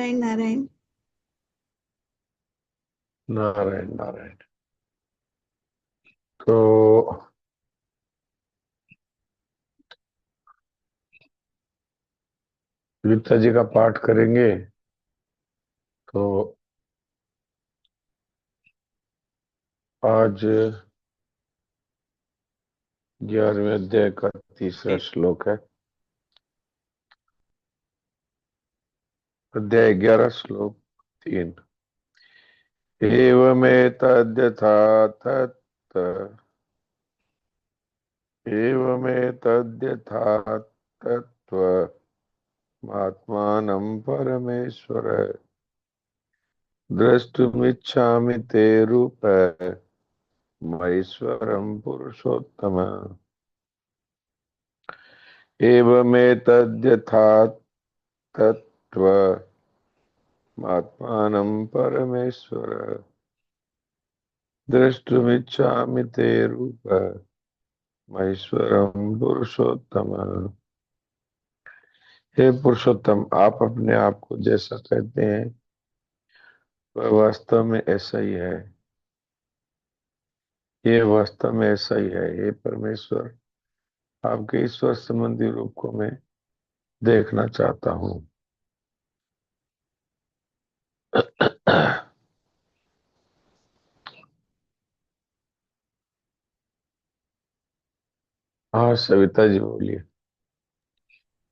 नारायण नारायण। नारायण नारायण। तो गीता जी का पाठ करेंगे। तो आज 11वें अध्याय का तीसरा श्लोक है। अध्याय 11 श्लोक 3। एवमेतद्यथा तत् एवमेतद्यथा तत्त्वमात्मानं परमेश्वर द्रष्टुमिच्छामि ते रूप महेश्वरं पुरुषोत्तम। एवमेतद्यथा तत्त्वमात्मानं परमेश्वर द्रष्टुमिच्छामि ते रूप महेश्वरम पुरुषोत्तम। हे पुरुषोत्तम, आप अपने आप को जैसा कहते हैं वह वास्तव में ऐसा ही है। ये वास्तव में ऐसा ही है। हे परमेश्वर, आपके ईश्वर संबंधी रूप को मैं देखना चाहता हूँ। हाँ सविता जी बोलिए।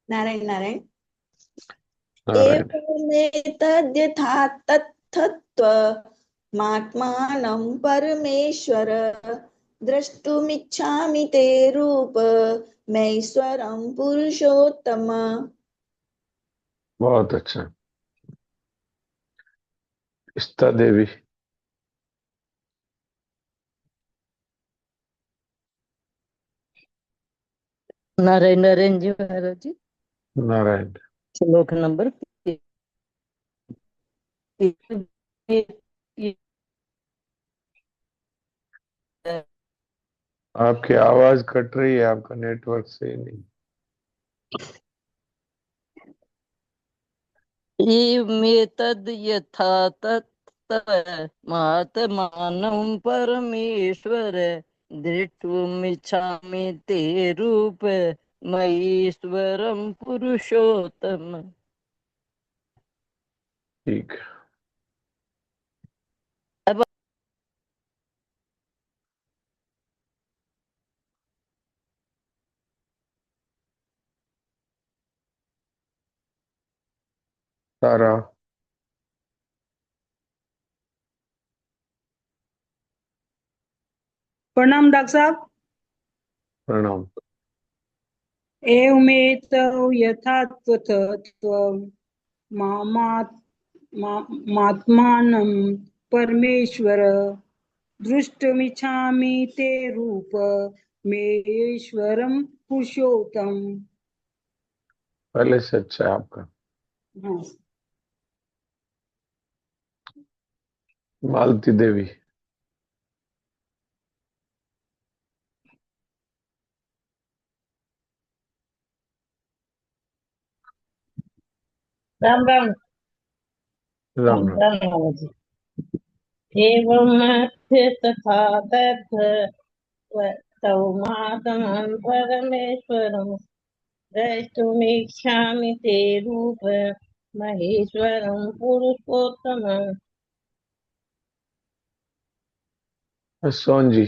नारायण नारायण। नारायण। एवमेतद्यथा तत्तत्त्वमात्मानं परमेश्वर द्रष्टुमिच्छामि ते रूप महेश्वरं पुरुषोत्तम। बहुत अच्छा। इस्ता देवी। नारायण नारायण जी महाराज जी। नारायण। श्लोक नंबर आपकी आवाज कट रही है, आपका नेटवर्क सही नहीं। मेतद यथा तत्तमात्मानं परमेश्वर दृष्टुमिच्छामि ते रूप महेश्वरं पुरुषोत्तम। ठीक। अब तारा। प्रणाम डॉक्टर साहब। प्रणाम। एवमेतौ यथा तत्त्वमात्मानं परमेश्वर दृष्टुमिच्छामि ते रूप मेश्वरं पुरुषोत्तम। पहले से अच्छा है आपका। हाँ। मालती देवी। राम राम। राम राम। राम राम जी। एवं तथा तौमात्मं परमेश्वरं द्रष्टुमिच्छामि ते रूप महेश्वरं पुरुषोत्तमम्। सोन जी।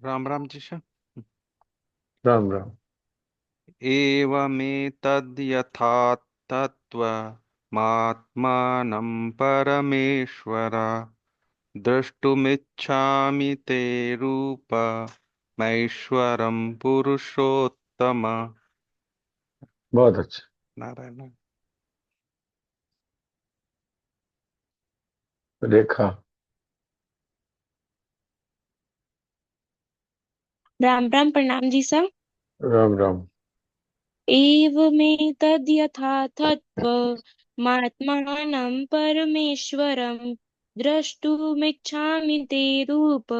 राम राम जी से। राम राम। एवमेतद्यथा तत्त्वमात्मानं परमेश्वर द्रष्टुमिच्छामि ते रूपमैश्वरं पुरुषोत्तम। बहुत अच्छा। नारायण। रेखा। राम राम प्रणाम जी सर। राम राम। एवमेतद्यथा तत्त्वमात्मानं परमेश्वरं द्रष्टुमिच्छामि ते रूप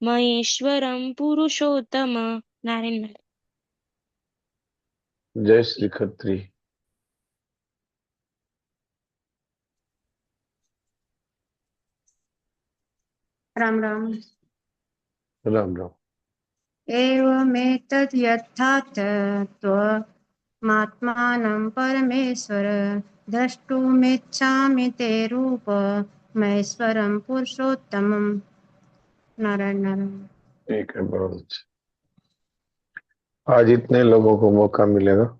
महेश्वरं पुरुषोत्तम। नारायण नारायण। जय श्री खत्री। राम राम। राम राम। एवमेतद् यथार्थ त्वमात्मानं परमेश्वर द्रष्टुमिच्छामि ते रूपमैश्वरं पुरुषोत्तमम्। नारायण नारायण। ठीक है, बहुत अच्छा। आज इतने लोगों को मौका मिलेगा।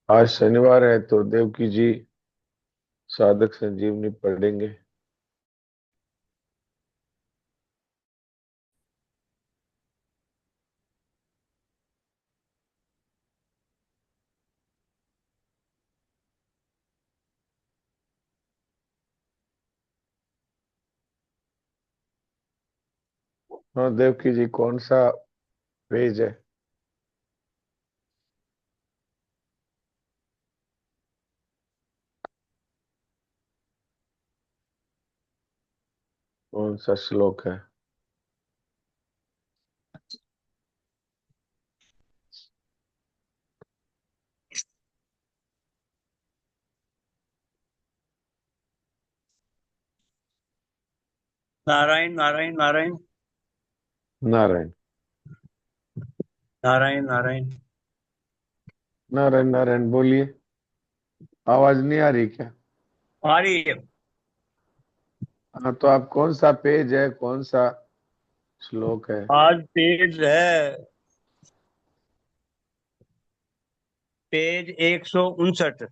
आज शनिवार है तो देवकी जी साधक संजीवनी पढ़ेंगे। हाँ देवकी जी, कौन सा पेज है? कौन सा श्लोक है? नारायण नारायण नारायण नारायण नारायण नारायण। नारायण नारायण बोलिए। आवाज नहीं आ रही क्या? आ रही है। हाँ तो आप कौन सा पेज है, कौन सा श्लोक है? आज पेज 159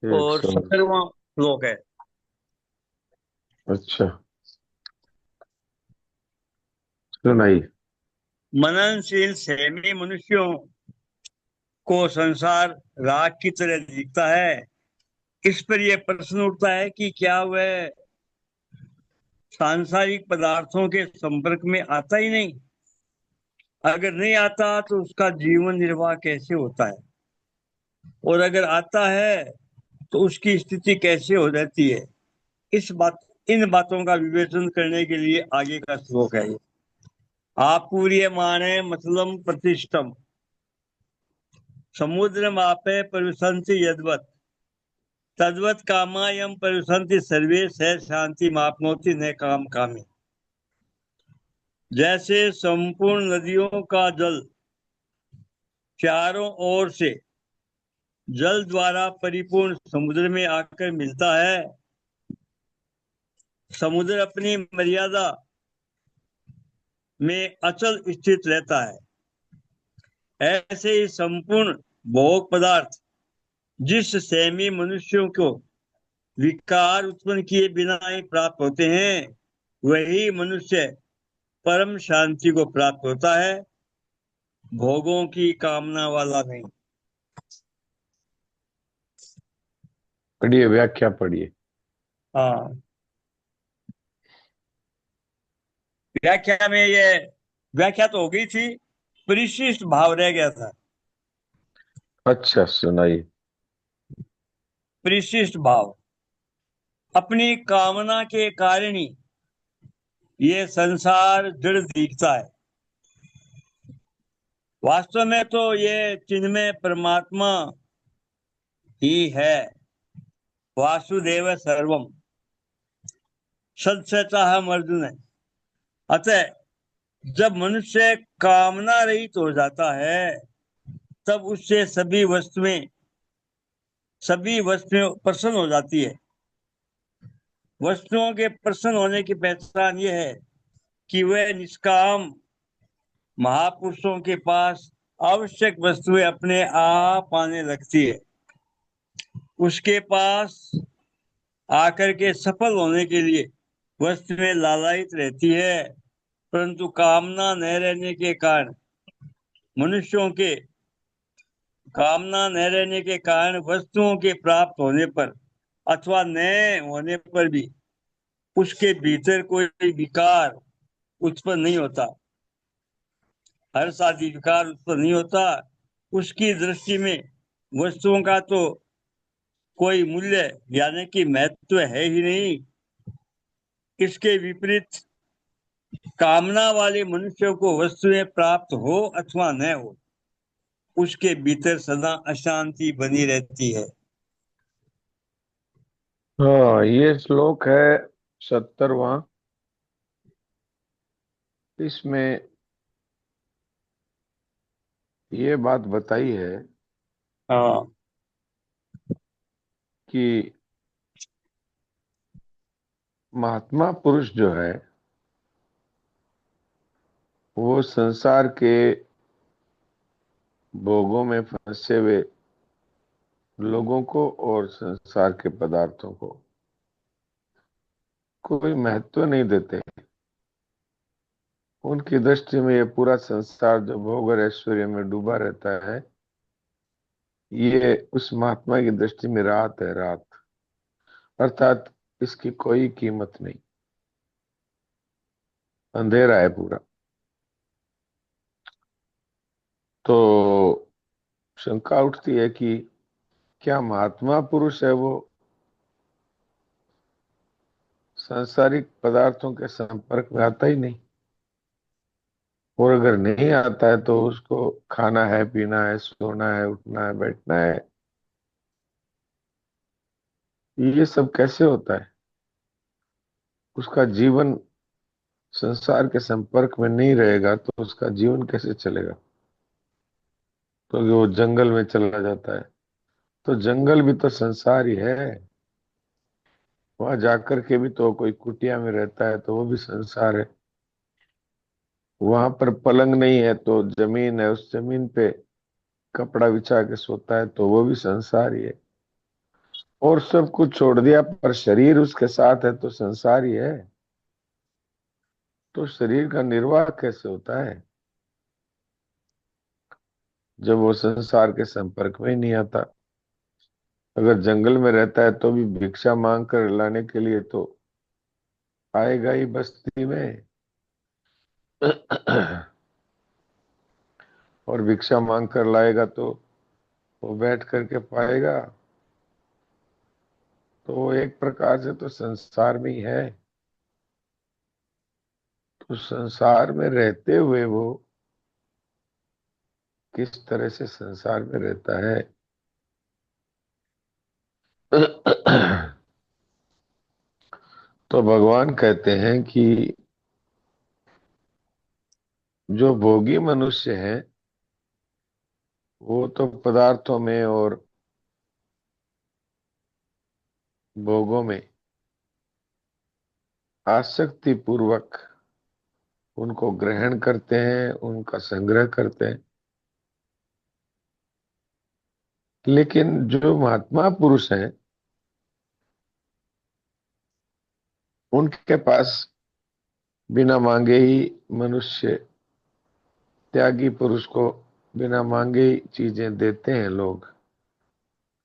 और 100। 17वां श्लोक है। अच्छा, सुनाइए। मननशील सेमी मनुष्यों को संसार राख की तरह दिखता है। इस पर यह प्रश्न उठता है कि क्या वह सांसारिक पदार्थों के संपर्क में आता ही नहीं? अगर नहीं आता तो उसका जीवन निर्वाह कैसे होता है, और अगर आता है तो उसकी स्थिति कैसे हो जाती है? इन बातों का विवेचन करने के लिए आगे का श्लोक है। आपूर्यमाणे मतलम प्रतिष्ठम समुद्र मापे परिसंति यद्वत् तद्वत् कामायम परिसंति सर्वे स शांति मापनोति न काम कामी। जैसे संपूर्ण नदियों का जल चारों ओर से जल द्वारा परिपूर्ण समुद्र में आकर मिलता है, समुद्र अपनी मर्यादा में अचल स्थित रहता है, ऐसे ही संपूर्ण भोग पदार्थ जिस सेमी मनुष्यों को विकार उत्पन्न किए बिना ही प्राप्त होते हैं, वही मनुष्य परम शांति को प्राप्त होता है, भोगों की कामना वाला नहीं। पढ़िए, व्याख्या पढ़िए। हाँ, व्याख्या में ये व्याख्या तो हो गई थी, परिशिष्ट भाव रह गया था। अच्छा, सुनाइए। परिशिष्ट भाव अपनी कामना के कारण ही ये संसार जड़ दिखता है। वास्तव में तो ये चिन्मय परमात्मा ही है। वासुदेव सर्वम सत्सचाहम अर्जुन है। अतः जब मनुष्य कामना रहित हो जाता है, तब उससे सभी वस्तुएं प्रसन्न हो जाती है। वस्तुओं के प्रसन्न होने की पहचान यह है कि वह निष्काम महापुरुषों के पास आवश्यक वस्तुएं अपने आप आने लगती है। उसके पास आकर के सफल होने के लिए वस्तुएं लालायित रहती है, परंतु कामना न रहने के कारण वस्तुओं के प्राप्त होने पर अथवा न होने पर भी उसके भीतर कोई विकार उत्पन्न नहीं होता, हर्ष आदि विकार उत्पन्न नहीं होता। उसकी दृष्टि में वस्तुओं का तो कोई मूल्य यानी कि महत्व है ही नहीं। इसके विपरीत कामना वाले मनुष्यों को वस्तुएं प्राप्त हो अथवा न हो, उसके भीतर सदा अशांति बनी रहती है। हाँ, ये श्लोक है 70वां। इसमें ये बात बताई है हाँ कि महात्मा पुरुष जो है वो संसार के भोगों में फंसे हुए लोगों को और संसार के पदार्थों को कोई महत्व नहीं देते। उनकी दृष्टि में ये पूरा संसार जो भोग और ऐश्वर्य में डूबा रहता है, ये उस महात्मा की दृष्टि में रात है, रात। अर्थात इसकी कोई कीमत नहीं, अंधेरा है पूरा। तो शंका उठती है कि क्या महात्मा पुरुष है वो सांसारिक पदार्थों के संपर्क में आता ही नहीं? और अगर नहीं आता है तो उसको खाना है, पीना है, सोना है, उठना है, बैठना है, ये सब कैसे होता है? उसका जीवन संसार के संपर्क में नहीं रहेगा तो उसका जीवन कैसे चलेगा? तो वो जंगल में चला जाता है, तो जंगल भी तो संसार ही है। वहां जाकर के भी तो कोई कुटिया में रहता है तो वो भी संसार है। वहां पर पलंग नहीं है तो जमीन है, उस जमीन पे कपड़ा बिछा के सोता है तो वो भी संसार ही है। और सब कुछ छोड़ दिया पर शरीर उसके साथ है तो संसार ही है। तो शरीर का निर्वाह कैसे होता है जब वो संसार के संपर्क में ही नहीं आता? अगर जंगल में रहता है तो भी भिक्षा मांग कर लाने के लिए तो आएगा ही बस्ती में। और भिक्षा मांग कर लाएगा तो वो बैठ करके पाएगा। तो वो एक प्रकार से तो संसार में ही है। तो संसार में रहते हुए वो किस तरह से संसार में रहता है? तो भगवान कहते हैं कि जो भोगी मनुष्य हैं वो तो पदार्थों में और भोगों में आसक्ति पूर्वक उनको ग्रहण करते हैं, उनका संग्रह करते हैं। लेकिन जो महात्मा पुरुष हैं उनके पास बिना मांगे ही मनुष्य, त्यागी पुरुष को बिना मांगे ही चीजें देते हैं लोग।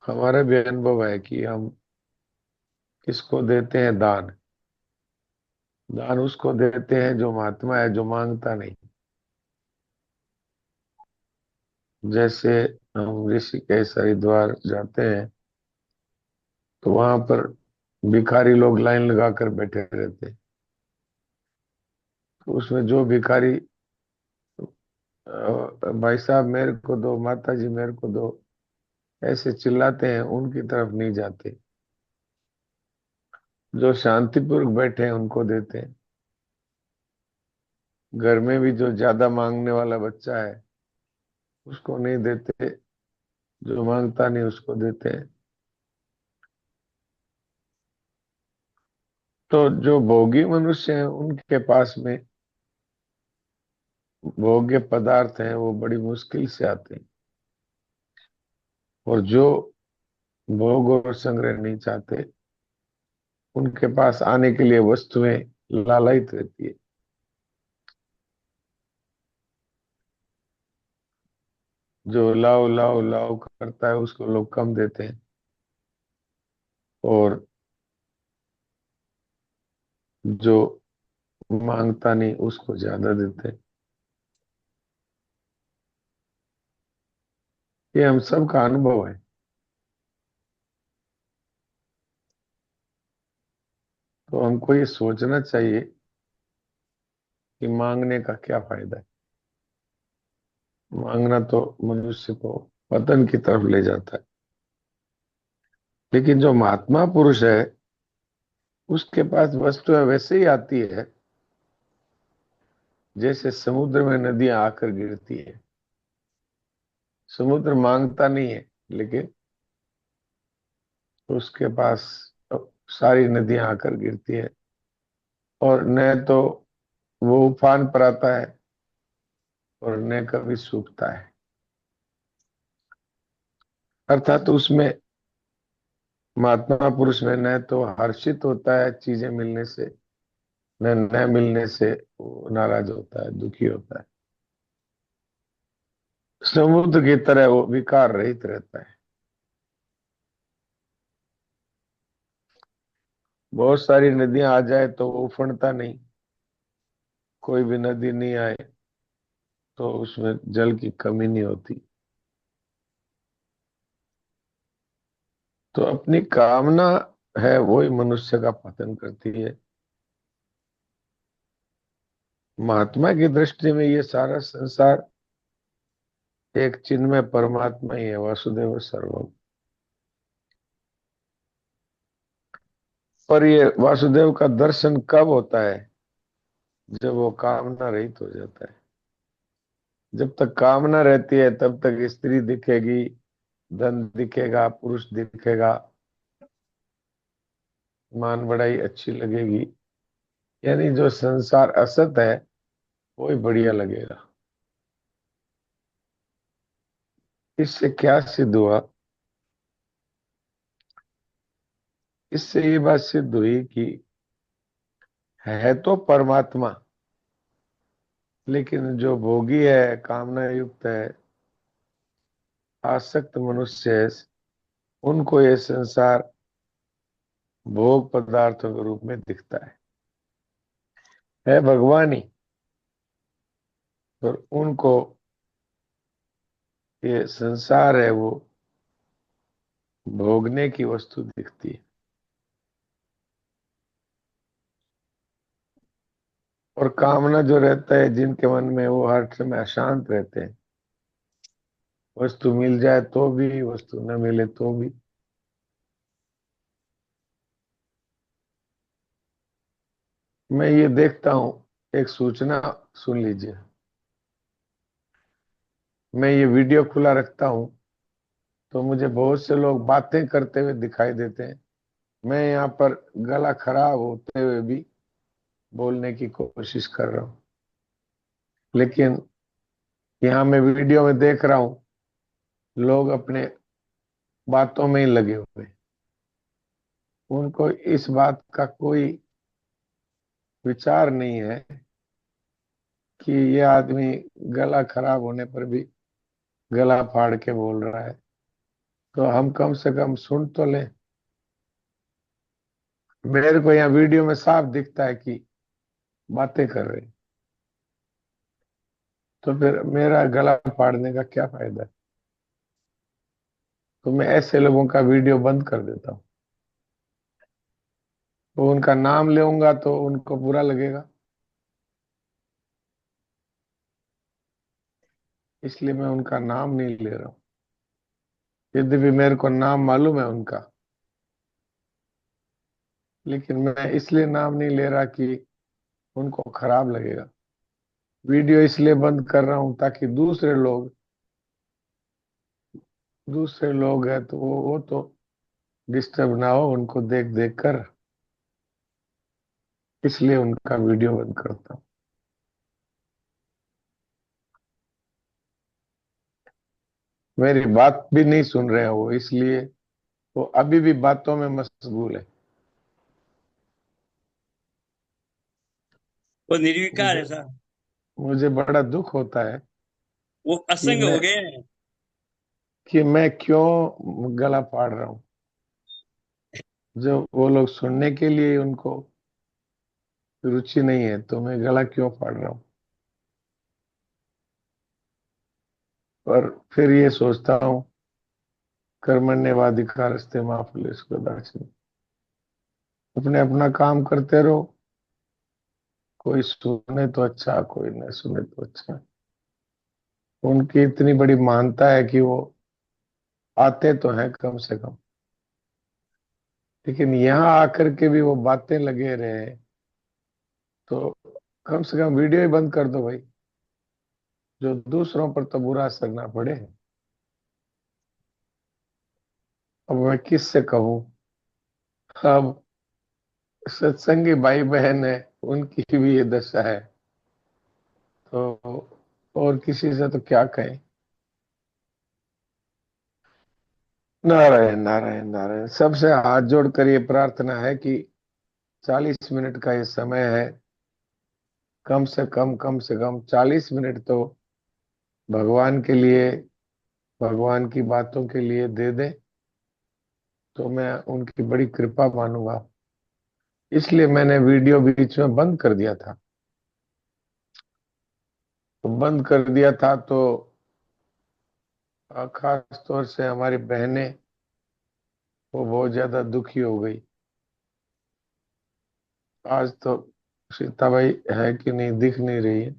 हमारा भी अनुभव है कि हम किसको देते हैं दान। दान उसको देते हैं जो महात्मा है, जो मांगता नहीं। जैसे हम ऋषिकेश हरिद्वार जाते हैं तो वहां पर भिखारी लोग लाइन लगाकर बैठे रहते हैं। तो उसमें जो भिखारी भाई साहब मेरे को दो, माता जी मेरे को दो, ऐसे चिल्लाते हैं, उनकी तरफ नहीं जाते। जो शांतिपूर्वक बैठे हैं उनको देते हैं। घर में भी जो ज्यादा मांगने वाला बच्चा है उसको नहीं देते, जो मांगता नहीं उसको देते हैं। तो जो भोगी मनुष्य हैं उनके पास में भोग्य पदार्थ हैं वो बड़ी मुश्किल से आते हैं। और जो भोग और संग्रह नहीं चाहते उनके पास आने के लिए वस्तुएं लालायित रहती है। जो लाओ लाओ लाओ करता है उसको लोग कम देते हैं और जो मांगता नहीं उसको ज्यादा देते हैं। ये हम सब का अनुभव है। तो हमको ये सोचना चाहिए कि मांगने का क्या फायदा है। मांगना तो मनुष्य को पतन की तरफ ले जाता है। लेकिन जो महात्मा पुरुष है उसके पास वस्तुएं वैसे ही आती है जैसे समुद्र में नदियां आकर गिरती है। समुद्र मांगता नहीं है, लेकिन उसके पास सारी नदियां आकर गिरती है, और न तो वो उफान पर आता है और न कभी सूखता है। अर्थात उसमें महात्मा पुरुष में न तो हर्षित होता है चीजें मिलने से, न मिलने से वो नाराज होता है, दुखी होता है। समुद्र की तरह वो विकार रहित रहता है। बहुत सारी नदियां आ जाए तो वो उफणता नहीं। कोई भी नदी नहीं आए तो उसमें जल की कमी नहीं होती। तो अपनी कामना है वही मनुष्य का पतन करती है। महात्मा की दृष्टि में ये सारा संसार एक चिन्मय परमात्मा ही है, वासुदेव सर्वम। पर ये वासुदेव का दर्शन कब होता है? जब वो कामना रहित हो जाता है। जब तक कामना रहती है तब तक स्त्री दिखेगी, धन दिखेगा, पुरुष दिखेगा, मान बढ़ाई अच्छी लगेगी, यानी जो संसार असत है वही बढ़िया लगेगा। इससे क्या सिद्ध हुआ? इससे ये बात सिद्ध हुई कि है तो परमात्मा, लेकिन जो भोगी है, कामना युक्त है, आसक्त मनुष्य है, उनको ये संसार भोग पदार्थों के रूप में दिखता है भगवान ही, और उनको ये संसार है वो भोगने की वस्तु दिखती है। और कामना जो रहता है जिनके मन में, वो हर समय अशांत रहते हैं। वस्तु मिल जाए तो भी, वस्तु न मिले तो भी। मैं ये देखता हूं, एक सूचना सुन लीजिए। मैं ये वीडियो खुला रखता हूं तो मुझे बहुत से लोग बातें करते हुए दिखाई देते हैं। मैं यहाँ पर गला खराब होते हुए भी बोलने की कोशिश कर रहा हूँ, लेकिन यहाँ मैं वीडियो में देख रहा हूँ लोग अपने बातों में ही लगे हुए। उनको इस बात का कोई विचार नहीं है कि ये आदमी गला खराब होने पर भी गला फाड़ के बोल रहा है, तो हम कम से कम सुन तो लें। मेरे को यहाँ वीडियो में साफ दिखता है कि बातें कर रहे हैं, तो फिर मेरा गला फाड़ने का क्या फायदा है? तो मैं ऐसे लोगों का वीडियो बंद कर देता हूँ। तो उनका नाम लूंगा तो उनको बुरा लगेगा, इसलिए मैं उनका नाम नहीं ले रहा हूँ। यद्यपि मेरे को नाम मालूम है उनका, लेकिन मैं इसलिए नाम नहीं ले रहा कि उनको खराब लगेगा। वीडियो इसलिए बंद कर रहा हूं ताकि दूसरे लोग हैं तो वो तो डिस्टर्ब ना हो उनको देख देख कर, इसलिए उनका वीडियो बंद करता हूं। मेरी बात भी नहीं सुन रहे हैं वो, इसलिए वो अभी भी बातों में मशगूल है। वो निर्विकार मुझे है सर। मुझे बड़ा दुख होता है वो कि असंग हो गए हैं। मैं क्यों गला फाड़ रहा हूँ, जब वो लोग सुनने के लिए उनको रुचि नहीं है, तो मैं गला क्यों फाड़ रहा हूँ। पर फिर ये सोचता हूँ, कर्मण्येवाधिकारस्ते मा फलेषु कदाचन। अपने अपना काम करते रहो, कोई सुने तो अच्छा, कोई न सुने तो अच्छा। उनकी इतनी बड़ी मानता है कि वो आते तो हैं कम से कम, लेकिन यहाँ आकर के भी वो बातें लगे रहे, तो कम से कम वीडियो ही बंद कर दो भाई, जो दूसरों पर तो बुरा असर ना पड़े। अब मैं किससे कहूँ? अब सत्संगी भाई बहन है, उनकी भी ये दशा है, तो और किसी से तो क्या कहें। नारायण नारायण नारायण। सबसे हाथ जोड़कर ये प्रार्थना है कि 40 मिनट का ये समय है, कम से कम 40 मिनट तो भगवान के लिए, भगवान की बातों के लिए दे दें, तो मैं उनकी बड़ी कृपा मानूंगा। इसलिए मैंने वीडियो बीच में बंद कर दिया था। तो बंद कर दिया था तो खास तौर से हमारी बहनें वो बहुत ज्यादा दुखी हो गई। आज तो सीता भाई है कि नहीं दिख नहीं रही है,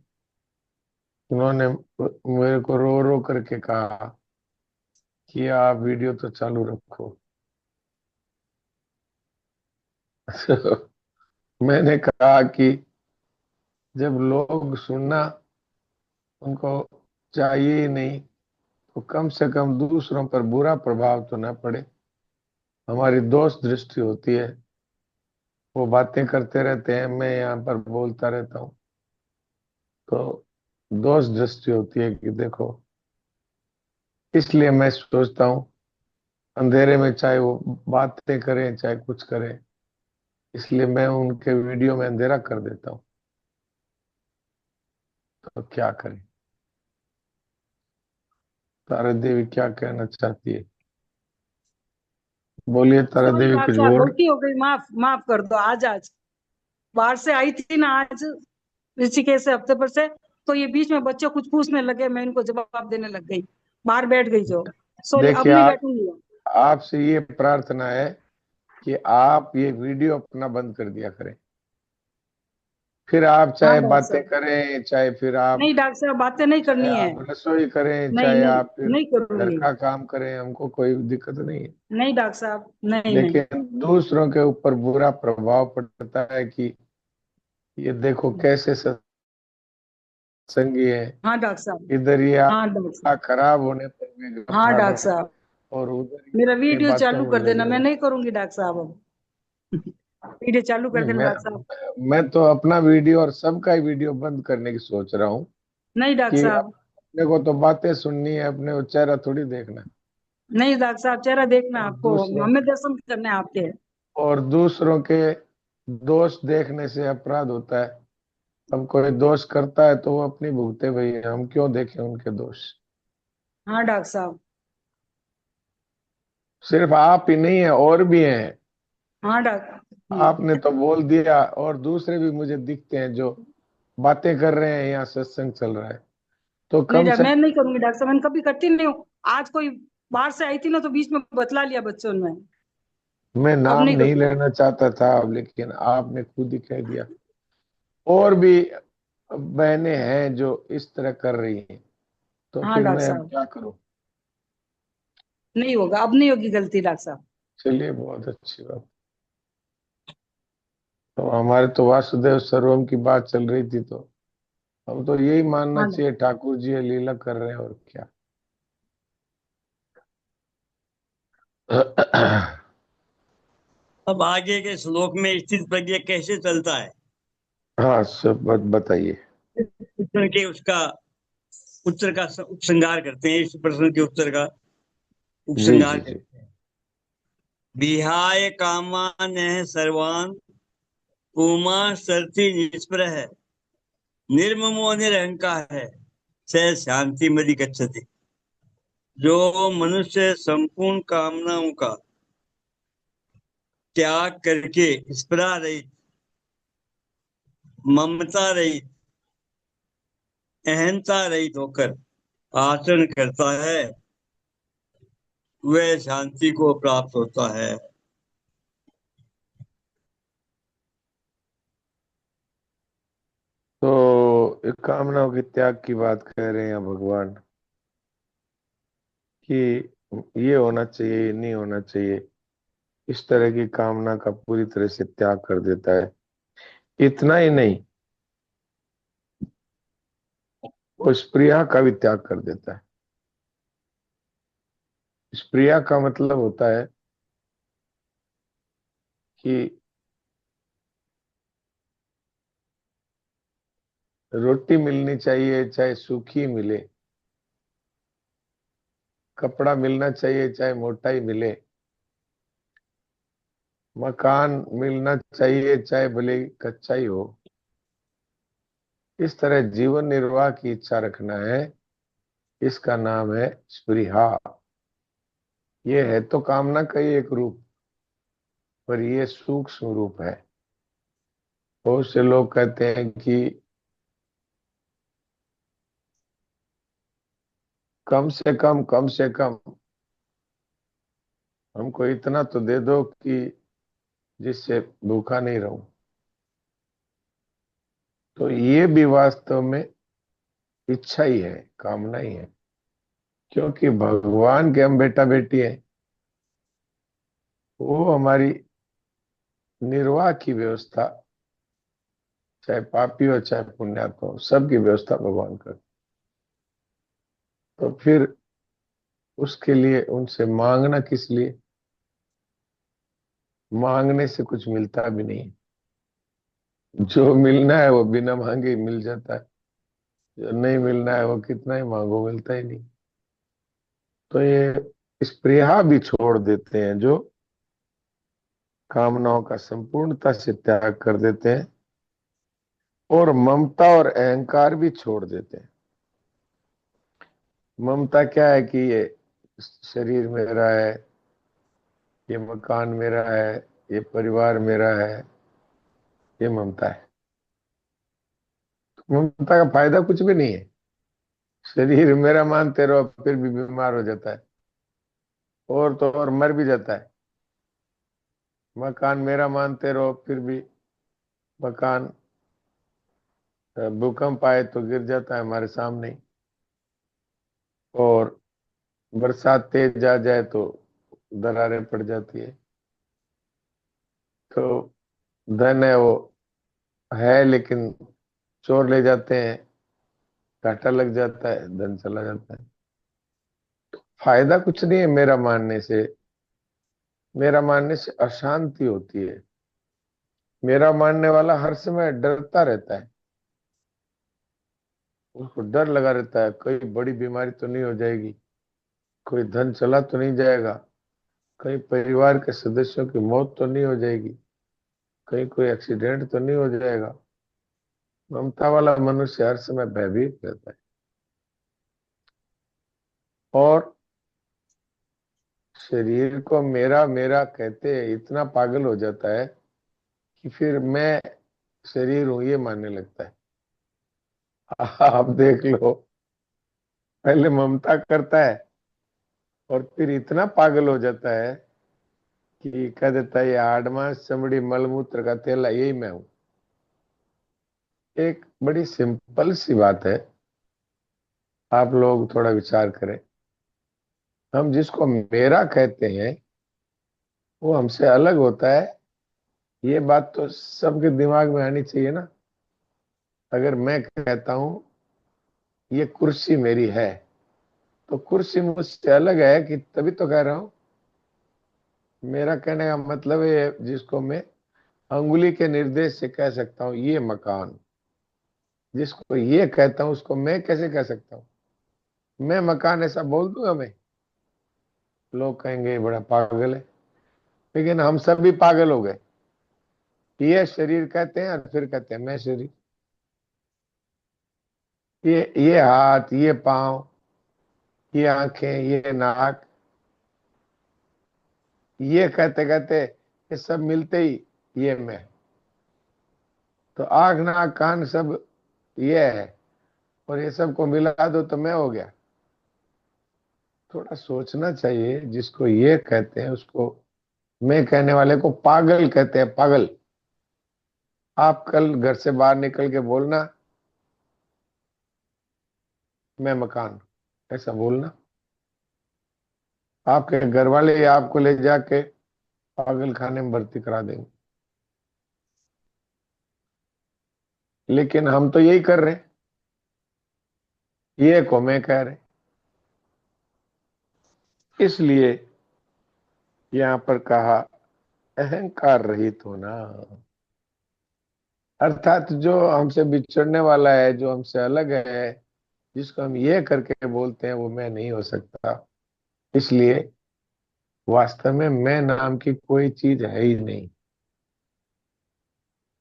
उन्होंने मेरे को रो रो करके कहा कि आप वीडियो तो चालू रखो। मैंने कहा कि जब लोग सुनना उनको चाहिए ही नहीं, तो कम से कम दूसरों पर बुरा प्रभाव तो न पड़े। हमारी दोस्त दृष्टि होती है, वो बातें करते रहते हैं, मैं यहाँ पर बोलता रहता हूँ, तो दोस्त दृष्टि होती है कि देखो। इसलिए मैं सोचता हूँ अंधेरे में चाहे वो बातें करें चाहे कुछ करें, इसलिए मैं उनके वीडियो में अंधेरा कर देता हूँ। तो क्या करें? तारा देवी क्या कहना चाहती है? बोलिए तारा सॉरी देवी, कुछ दासा, बोल। गलती हो गई, माफ माफ कर दो। आज आज बाहर से आई थी ना, आज ऋषिकेश से हफ्ते पर से, तो ये बीच में बच्चे कुछ पूछने लगे, मैं इनको जवाब देने लग गई, बाहर बैठ गई जो। सॉरी, अब देखिए नहीं आप, बैठूंगी। आपसे ये प्रार्थना है कि आप ये वीडियो अपना बंद कर दिया करें। फिर आप हाँ चाहे डॉक्टर बातें साहब। करें, चाहे फिर आप, नहीं डॉक्टर साहब, बातें नहीं चाहे करनी है। आप रसोई करें, नहीं चाहे नहीं, आप फिर नहीं घर करूंगी। का काम करें, हमको कोई दिक्कत नहीं है। नहीं डॉक्टर साहब, नहीं नहीं। लेकिन दूसरों के ऊपर बुरा प्रभाव पड़ता है कि ये देखो कैसे सत्संगी है, हाँ डॉक्टर साहब। इधर ये हाँ डॉक्टर आपका साहब। खराब होने पर भी हाँ गफा डॉक्टर रहे हैं, साहब, और उधर ये मेरा अपनी वीडियो बातों चालू में कर देना, लगे मैं रहे। नहीं करूंगी डॉक्टर साहब अब। वीडियो चालू कर नहीं, देना डॉक्टर साहब। मैं तो अपना वीडियो और सबका ही वीडियो बंद करने की सोच रहा हूँ नहीं डॉक्टर कि साहब। अपने को तो बातें सुननी है, अपने को चेहरा थोड़ी देखना। नहीं डॉक्टर साहब, चेहरा देखना और आपको, दूसरों हमें दर्शन करने हैं आपके। और दूसरों के दोष देखने से अपराध होता है। अब कोई दोष करता है तो वो अपनी भुगते भाई, हम क्यों देखें उनके दोष? हाँ डॉक्टर साहब। सिर्फ आप ही नहीं है, और भी हैं। हाँ डॉक्टर। आपने तो बोल दिया, और दूसरे भी मुझे दिखते हैं जो बातें कर रहे हैं, यहाँ सत्संग चल रहा है, तो नहीं कम डॉक्टर, से मैं नहीं करूंगी डॉक्टर साहब, मैं कभी करती नहीं हूँ। आज कोई बाहर से आई थी ना, तो बीच में बतला लिया बच्चों ने। मैं अब नाम नहीं नहीं करूंगी। लेना चाहता था, लेकिन आपने खुद ही कह दिया। और भी बहनें हैं जो इस तरह कर रही हैं, तो हाँ फिर डॉक्टर मैं अब साहब, क्या करूं? नहीं होगा, अब नहीं होगी गलती डॉक्टर साहब। चलिए, बहुत अच्छी बात। तो हमारे तो वासुदेव सर्वम की बात चल रही थी, तो हम तो यही मानना हाँ चाहिए ठाकुर जी ये लीला कर रहे हैं, और क्या। अब आगे के श्लोक में स्थित प्रज्ञ कैसे चलता है, हाँ, सब बताइए। प्रश्न के उसका उत्तर का उपसंहार करते हैं, इस प्रश्न के उत्तर का जी उपसंहार जी करते जी। हैं। विहाय कामान सर्वान पुमा सर्ति निष्प्रह निर्ममो निरहंकार है स शांति मदि गच्छति। जो मनुष्य संपूर्ण कामनाओं का त्याग करके स्पृहा रहित, ममता रहित, अहंता रहित होकर आचरण करता है, वह शांति को प्राप्त होता है। तो एक कामनाओं के त्याग की बात कह रहे हैं भगवान। कि ये होना चाहिए, ये नहीं होना चाहिए, इस तरह की कामना का पूरी तरह से त्याग कर देता है। इतना ही नहीं, वो स्प्रिया का भी त्याग कर देता है। स्प्रिया का मतलब होता है कि रोटी मिलनी चाहिए चाहे सूखी मिले, कपड़ा मिलना चाहिए चाहे मोटा ही मिले, मकान मिलना चाहिए चाहे भले ही कच्चा ही हो। इस तरह जीवन निर्वाह की इच्छा रखना है, इसका नाम है स्पृहा। ये है तो कामना का ही एक रूप, पर ये सूक्ष्म रूप है। बहुत से लोग कहते हैं कि कम से कम हमको इतना तो दे दो कि जिससे भूखा नहीं रहूं। तो ये भी वास्तव में इच्छा ही है, कामना ही है, क्योंकि भगवान के हम बेटा बेटी हैं। वो हमारी निर्वाह की व्यवस्था, चाहे पापी हो चाहे पुण्यात्मा हो, सबकी व्यवस्था भगवान कर। तो फिर उसके लिए उनसे मांगना किस लिए? मांगने से कुछ मिलता भी नहीं। जो मिलना है वो बिना मांगे ही मिल जाता है, जो नहीं मिलना है वो कितना ही मांगो मिलता ही नहीं। तो ये स्पृहा भी छोड़ देते हैं, जो कामनाओं का संपूर्णता से त्याग कर देते हैं, और ममता और अहंकार भी छोड़ देते हैं। ममता क्या है कि ये शरीर मेरा है, ये मकान मेरा है, ये परिवार मेरा है, ये ममता है। तो ममता का फायदा कुछ भी नहीं है। शरीर मेरा मानते रहो फिर भी बीमार हो जाता है, और तो और मर भी जाता है। मकान मेरा मानते रहो फिर भी मकान भूकंप आए तो गिर जाता है हमारे सामने ही। और बरसात तेज आ जाए तो दरारें पड़ जाती है। तो धन है वो है, लेकिन चोर ले जाते हैं, घाटा लग जाता है, धन चला जाता है। फायदा कुछ नहीं है मेरा मानने से। मेरा मानने से अशांति होती है। मेरा मानने वाला हर समय डरता रहता है, उसको डर लगा रहता है, कोई बड़ी बीमारी तो नहीं हो जाएगी, कोई धन चला तो नहीं जाएगा, कहीं परिवार के सदस्यों की मौत तो नहीं हो जाएगी, कहीं कोई एक्सीडेंट तो नहीं हो जाएगा। ममता वाला मनुष्य हर समय भयभीत रहता है, और शरीर को मेरा मेरा कहते इतना पागल हो जाता है कि फिर मैं शरीर हूं ये मानने लगता है। आप देख लो, पहले ममता करता है और फिर इतना पागल हो जाता है कि कह देता है ये आडमास चमड़ी मलमूत्र का तेला यही मैं हूं। एक बड़ी सिंपल सी बात है, आप लोग थोड़ा विचार करें। हम जिसको मेरा कहते हैं वो हमसे अलग होता है, ये बात तो सबके दिमाग में आनी चाहिए ना। अगर मैं कहता हूं ये कुर्सी मेरी है, तो कुर्सी मुझसे अलग है कि तभी तो कह रहा हूं। मेरा कहने का मतलब है जिसको मैं अंगुली के निर्देश से कह सकता हूं ये मकान, जिसको ये कहता हूं उसको मैं कैसे कह सकता हूं? मैं मकान ऐसा बोल दूंगा मैं? लोग कहेंगे ये बड़ा पागल है। लेकिन हम सब भी पागल हो गए। ये शरीर कहते हैं और फिर कहते हैं मैं शरीर। ये हाथ, ये पांव, ये आंखें, ये नाक, ये कहते कहते ये सब मिलते ही ये मैं। तो आंख नाक कान सब ये है, और ये सबको मिला दो तो मैं हो गया। थोड़ा सोचना चाहिए। जिसको ये कहते हैं उसको मैं कहने वाले को पागल कहते हैं, पागल। आप कल घर से बाहर निकल के बोलना मैं मकान, ऐसा बोलना। आपके घर वाले या आपको ले जाके पागल खाने में भर्ती करा देंगे। लेकिन हम तो यही कर रहे हैं, ये को मैं कह रहे। इसलिए यहां पर कहा अहंकार रहित होना, अर्थात जो हमसे बिछड़ने वाला है, जो हमसे अलग है, जिसको हम ये करके बोलते हैं, वो मैं नहीं हो सकता। इसलिए वास्तव में मैं नाम की कोई चीज है ही नहीं।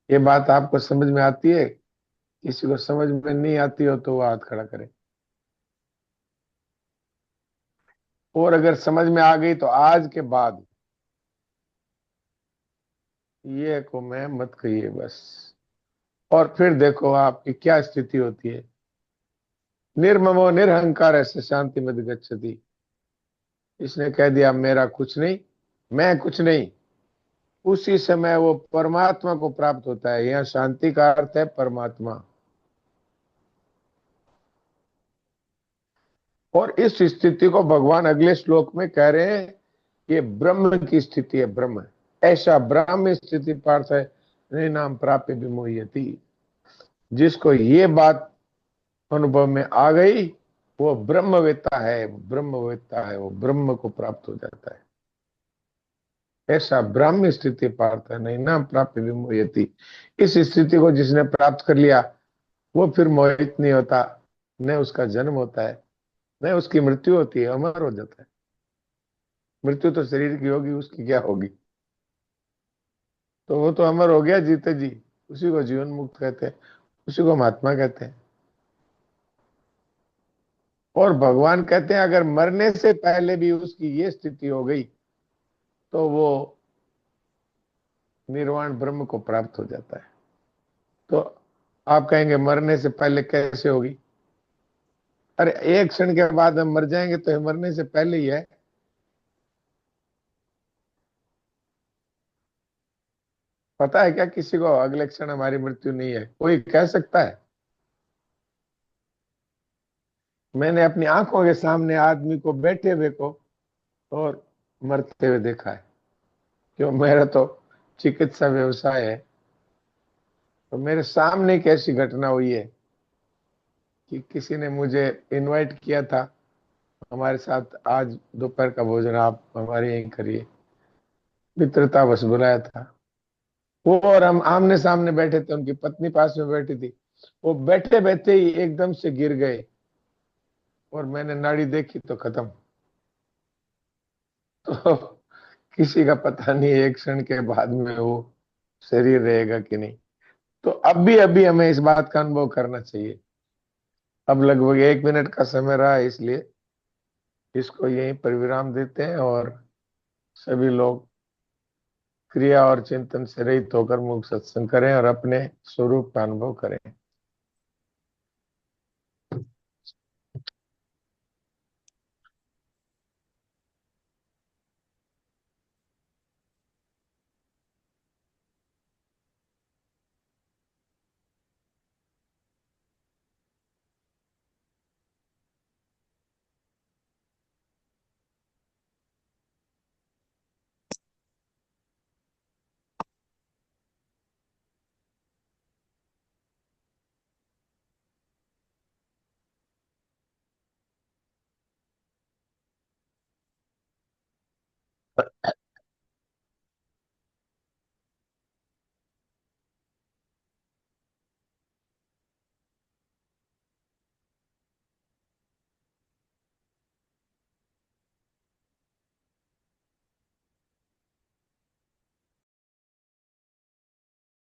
ये बात आपको समझ में आती है? किसी को समझ में नहीं आती हो तो वो हाथ खड़ा करे। और अगर समझ में आ गई तो आज के बाद ये को मैं मत कहिए बस। और फिर देखो आपकी क्या स्थिति होती है। निर्ममो निरहंकार ऐसे शांति मद गच्छति। इसने कह दिया मेरा कुछ नहीं, मैं कुछ नहीं, उसी समय वो परमात्मा को प्राप्त होता है। यहाँ शांति का अर्थ है परमात्मा। और इस स्थिति को भगवान अगले श्लोक में कह रहे हैं, ये ब्रह्म की स्थिति है। ब्रह्म ऐसा ब्रह्म स्थिति पार्थ है नहीं नाम प्राप्य विमोहयति। जिसको ये बात अनुभव में आ गई वो ब्रह्मवेत्ता है, ब्रह्मवेत्ता है, वो ब्रह्म को प्राप्त हो जाता है। ऐसा ब्रह्म स्थिति पार्थ है नहीं नाम प्राप्य विमोहयति। इस स्थिति को जिसने प्राप्त कर लिया वो फिर मोहित नहीं होता, न उसका जन्म होता है, न उसकी मृत्यु होती है, अमर हो जाता है। मृत्यु तो शरीर की होगी, उसकी क्या होगी? तो वो तो अमर हो गया जीते जी। उसी को जीवन मुक्त कहते हैं, उसी को महात्मा कहते हैं। और भगवान कहते हैं अगर मरने से पहले भी उसकी ये स्थिति हो गई तो वो निर्वाण ब्रह्म को प्राप्त हो जाता है। तो आप कहेंगे मरने से पहले कैसे होगी? अरे एक क्षण के बाद हम मर जाएंगे तो मरने से पहले ही है। पता है क्या किसी को अगले क्षण हमारी मृत्यु नहीं है? कोई कह सकता है? मैंने अपनी आंखों के सामने आदमी को बैठे हुए को और मरते हुए देखा है। क्यों? मेरा तो चिकित्सा व्यवसाय है। तो मेरे सामने एक ऐसी घटना हुई है कि किसी ने मुझे इनवाइट किया था, हमारे साथ आज दोपहर का भोजन आप हमारे यहीं करिए, मित्रता बस बुलाया था। वो और हम आमने सामने बैठे थे, उनकी पत्नी पास में बैठी थी। वो बैठे बैठे ही एकदम से गिर गए और मैंने नाड़ी देखी तो खत्म। तो किसी का पता नहीं एक क्षण के बाद में वो शरीर रहेगा कि नहीं। तो अभी अभी हमें इस बात का अनुभव करना चाहिए। अब लगभग 1 मिनट का समय रहा है, इसलिए इसको यहीं पर विराम देते हैं और सभी लोग क्रिया और चिंतन से रहित होकर मुख सत्संग करें और अपने स्वरूप का अनुभव करें।